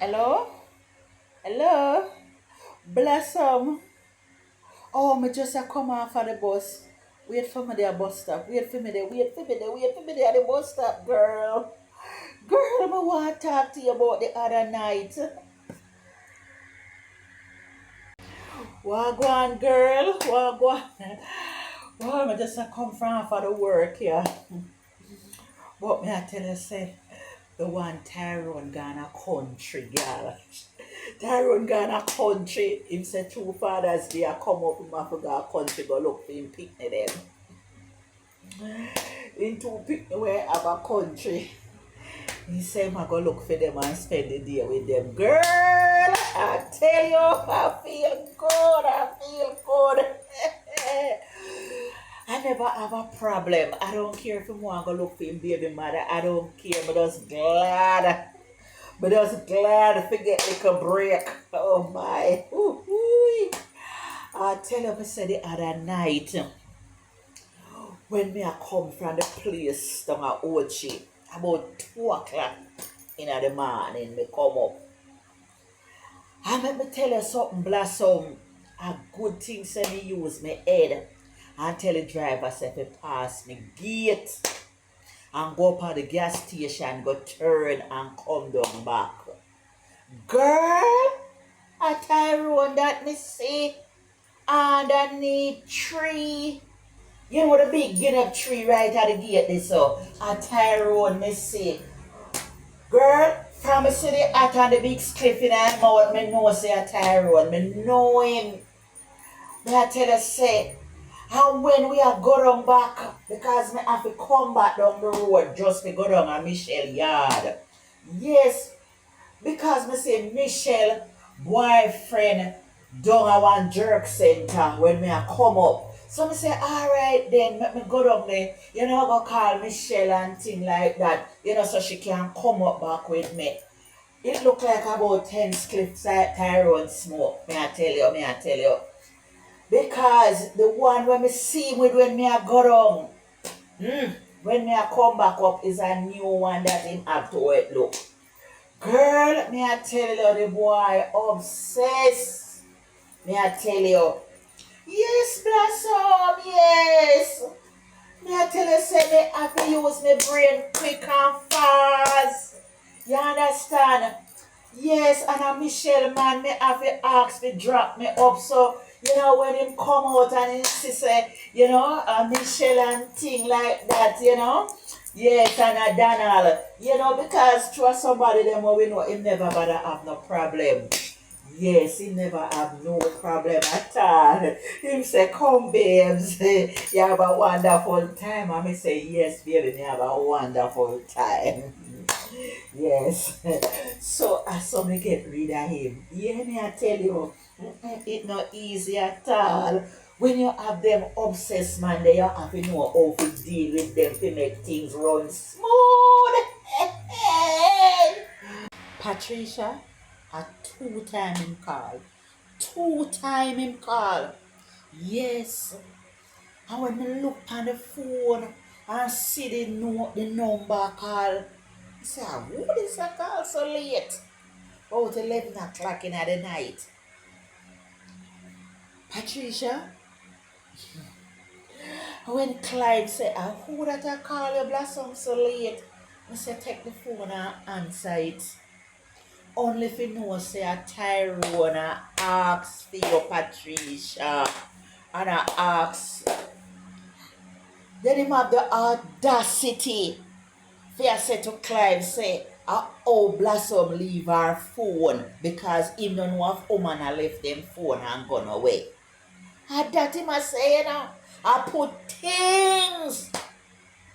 Hello? Hello? Blossom. Oh, me just a come off of the bus. Wait for me there, bus stop. Wait for me there, wait for me there, wait for me there at the bus stop, girl. Girl, I want to talk to you about the other night. Wagwan, girl. Wagwan. Well, I just a come from for the work here. But me I tell you, say, the one Tyrone gone a country, girl. Tyrone gone a country. Him say two fathers day a come up, him have to go a country go look for him picnic them. In two picnic where have a country. He say him a go look for them and spend the day with them. Girl, I tell you, I feel good, I feel good. I never have a problem. I don't care if him want to go look for him baby mother. I don't care. But just glad. But just glad to get like a break. Oh my. Ooh. I tell you, I said the other night when me I come from the place down at Ochi, about 2 o'clock in the morning, me come up. And let me tell you something, Blossom. A good thing say me use my head and tell the driver say to pass me gate and go up at the gas station, go turn and come down back. Girl, a Tyrone that me see underneath tree. You know the big get up tree right at the gate this so a Tyrone me see. Girl, from me see the hat and the big cliff in her mouth, me know say a Tyrone. Me know him. Me I tell you say, and when we are go down back, because me have to come back down the road just to go down a Michelle yard. Yes, because me say Michelle boyfriend down a one jerk center when me a come up. So me say, alright then, let me go down there, go call Michelle and thing like that, so she can come up back with me. It look like about 10 clips Tyrone smoke, me I tell you. Because the one when me see with when me a go down, when me a come back up is a new one that him have to it look. Girl, me I tell you, the boy obsessed. Me I tell you. Yes, Blossom, yes. Me I tell you, say me have to use my brain quick and fast. You understand? Yes, and a Michelle man, me have to ask me drop me up. So, when him come out and he say, a Michelle and thing like that, Yes, and a Donald, because to somebody them we know him never bother have no problem. Yes, he never have no problem at all. Him say, come babes, you have a wonderful time. And me say, yes, baby, me have a wonderful time. Yes. So I saw me get rid of him. Yeah, me I tell you, it not easy at all. When you have them obsessed man, they you have to know how to deal with them to make things run smooth. Patricia, a 2 time him call. 2 time him call. Yes. And when me look on the phone and see the number call, I say, who is a call so late? About 11 o'clock in the night. Patricia, when Clive say, who that I call you Blossom so late? I say, take the phone and answer it. Only if you know say a Tyrone asks for your Patricia. And I ask. Then him have the audacity for you say to Clive say, oh Blossom leave her phone because him don't know if woman a left them phone and gone away. And that him a say, I put things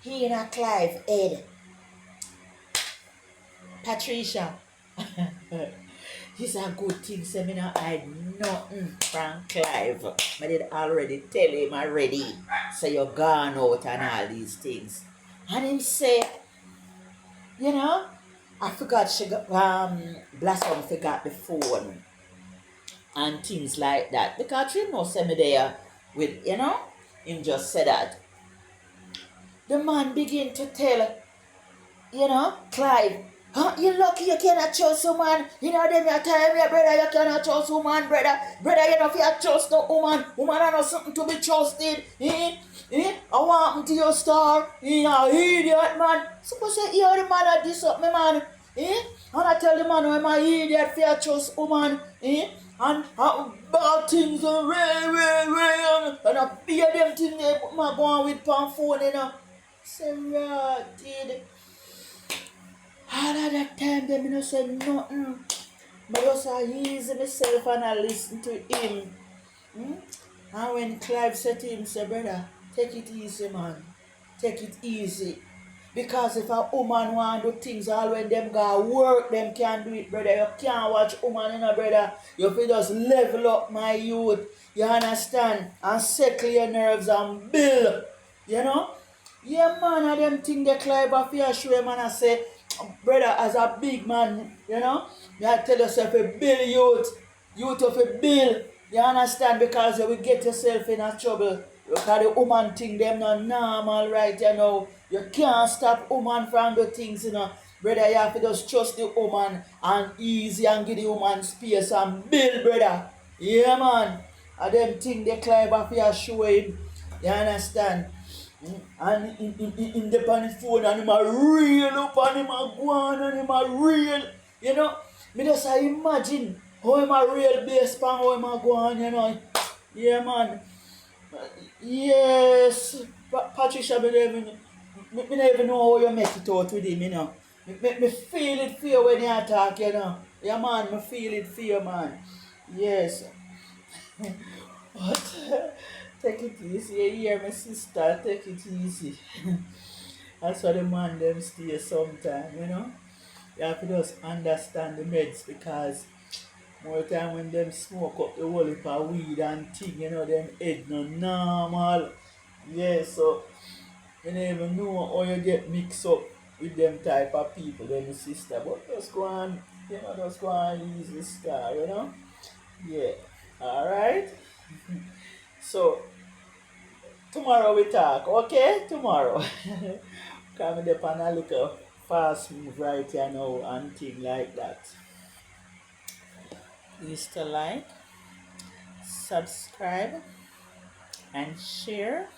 in a Clive head. Patricia, it's a good thing, say me not hide nothing from Clive. I did already tell him already. Say you're gone out and all these things. And him say, I forgot she got Blossom forgot the phone and things like that. Because she know say me there with, him just said that. The man begin to tell, Clive, Huh? You lucky you cannot trust woman. You know them your time, your brother, you cannot trust woman, brother. Brother, you know if you trust no woman. Woman are not something to be trusted. I want to your star. You know, idiot man. Suppose you hear the man that this up me man. And I tell the man when my idiot if you trust woman. And bad things and and I bear them things they put my go on with pan phone, you know. Say right, did. All of that time, them no say nothing. But just I ease myself and I listen to him. Hmm? And when Clive said to him, say, brother, take it easy, man. Take it easy. Because if a woman want to do things all when them go work, them can do it, brother. You can't watch woman, you know, brother. You have to just level up my youth. You understand? And settle your nerves and build. You know? Yeah, man, and them thing they climb off your show, man, I say, brother, as a big man, you know, me I tell yourself a bill youth of a bill, you understand, because you will get yourself in a trouble. Because the woman thing, them not normal, right, you know. You can't stop woman from the things, you know. Brother, you have to just trust the woman and easy and give the woman space and build, brother. Yeah, man. And them thing they climb off your show him. You understand? And in the on his phone and him a reel up and him a go on and him a reel. You know, me just I imagine how him a real bass pan how him a go on, you know. Yeah, man. Yes, Patricia, me never even know how you make it out with him, you know. Me feel it for you when you talk, you know. Yeah, man, me feel it for you, man. Yes. But take it easy. You hear my sister, take it easy. That's why the man them stay sometime, you know. You have to just understand the meds because more time when them smoke up the whole heap of weed and thing, you know, them head no normal. Yeah, so you never even know how you get mixed up with them type of people, them sister. But just go on, you know, just go on easy star, you know. Yeah. Alright. So tomorrow we talk, okay? Tomorrow. Come up on a little fast move right here now and thing like that. Please to like, subscribe, and share,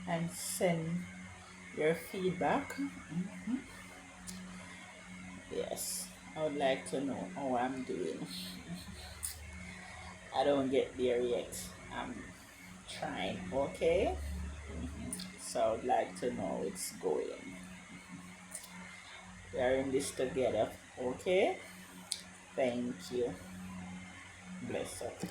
and send your feedback. Yes, I would like to know how I'm doing. I don't get there yet. I'm trying, okay? So I would like to know how it's going. We are in this together, okay? Thank you. Bless up.